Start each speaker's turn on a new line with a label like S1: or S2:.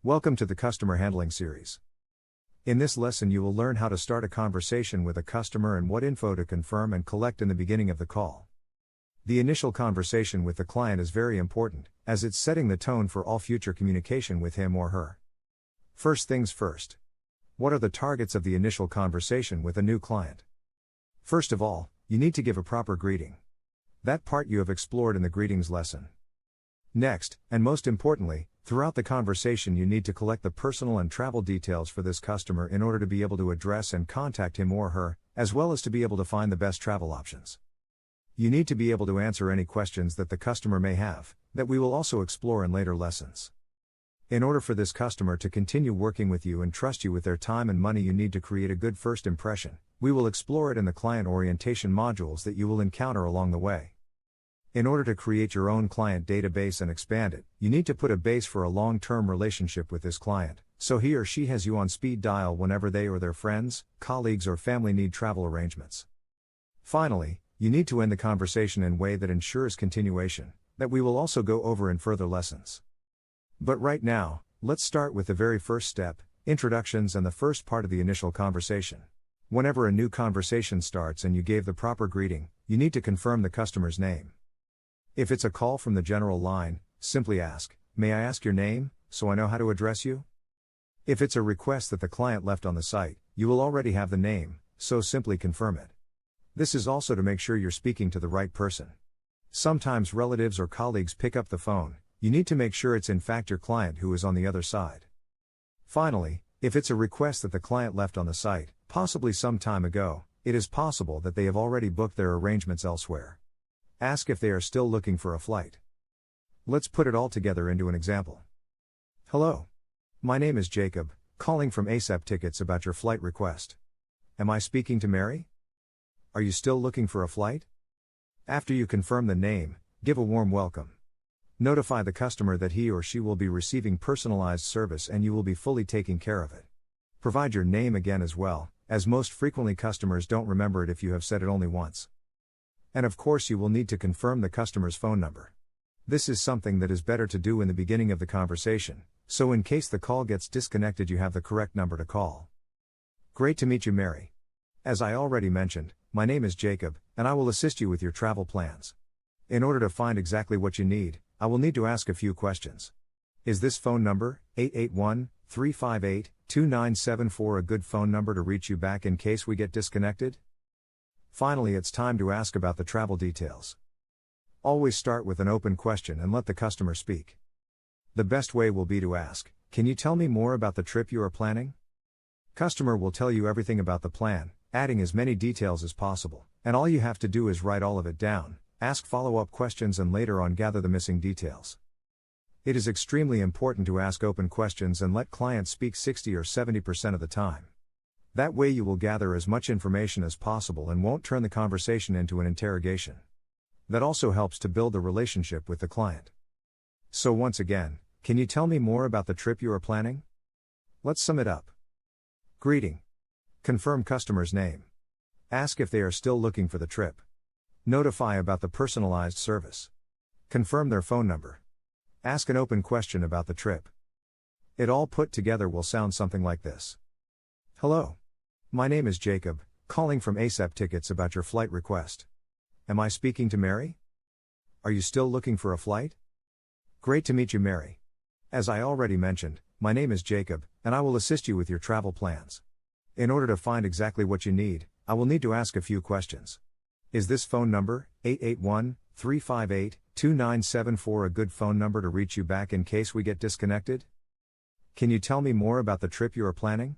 S1: Welcome to the Customer Handling Series. In this lesson you will learn how to start a conversation with a customer and what info to confirm and collect in the beginning of the call. The initial conversation with the client is very important, as it's setting the tone for all future communication with him or her. First things first. What are the targets of the initial conversation with a new client? First of all, you need to give a proper greeting. That part you have explored in the greetings lesson. Next, and most importantly, throughout the conversation you need to collect the personal and travel details for this customer in order to be able to address and contact him or her, as well as to be able to find the best travel options. You need to be able to answer any questions that the customer may have, that we will also explore in later lessons. In order for this customer to continue working with you and trust you with their time and money, you need to create a good first impression. We will explore it in the client orientation modules that you will encounter along the way. In order to create your own client database and expand it, you need to put a base for a long-term relationship with this client, so he or she has you on speed dial whenever they or their friends, colleagues or family need travel arrangements. Finally, you need to end the conversation in a way that ensures continuation, that we will also go over in further lessons. But right now, let's start with the very first step, introductions and the first part of the initial conversation. Whenever a new conversation starts and you gave the proper greeting, you need to confirm the customer's name. If it's a call from the general line, simply ask, "May I ask your name, so I know how to address you?" If it's a request that the client left on the site, you will already have the name, so simply confirm it. This is also to make sure you're speaking to the right person. Sometimes relatives or colleagues pick up the phone, you need to make sure it's in fact your client who is on the other side. Finally, if it's a request that the client left on the site, possibly some time ago, it is possible that they have already booked their arrangements elsewhere. Ask if they are still looking for a flight. Let's put it all together into an example. Hello. My name is Jacob, calling from ASAP Tickets about your flight request. Am I speaking to Mary? Are you still looking for a flight? After you confirm the name, give a warm welcome. Notify the customer that he or she will be receiving personalized service and you will be fully taking care of it. Provide your name again as well, as most frequently customers don't remember it if you have said it only once. And of course you will need to confirm the customer's phone number. This is something that is better to do in the beginning of the conversation, so in case the call gets disconnected you have the correct number to call. Great to meet you, Mary. As I already mentioned, my name is Jacob, and I will assist you with your travel plans. In order to find exactly what you need, I will need to ask a few questions. Is this phone number, 881-358-2974, a good phone number to reach you back in case we get disconnected? Finally, it's time to ask about the travel details. Always start with an open question and let the customer speak. The best way will be to ask, "Can you tell me more about the trip you are planning?" Customer will tell you everything about the plan, adding as many details as possible, and all you have to do is write all of it down, ask follow-up questions and later on gather the missing details. It is extremely important to ask open questions and let clients speak 60 or 70% of the time. That way you will gather as much information as possible and won't turn the conversation into an interrogation. That also helps to build the relationship with the client. So once again, can you tell me more about the trip you are planning? Let's sum it up. Greeting. Confirm customer's name. Ask if they are still looking for the trip. Notify about the personalized service. Confirm their phone number. Ask an open question about the trip. It all put together will sound something like this. Hello. My name is Jacob, calling from ASAP Tickets about your flight request. Am I speaking to Mary? Are you still looking for a flight? Great to meet you, Mary. As I already mentioned, my name is Jacob, and I will assist you with your travel plans. In order to find exactly what you need, I will need to ask a few questions. Is this phone number, 881-358-2974, a good phone number to reach you back in case we get disconnected? Can you tell me more about the trip you are planning?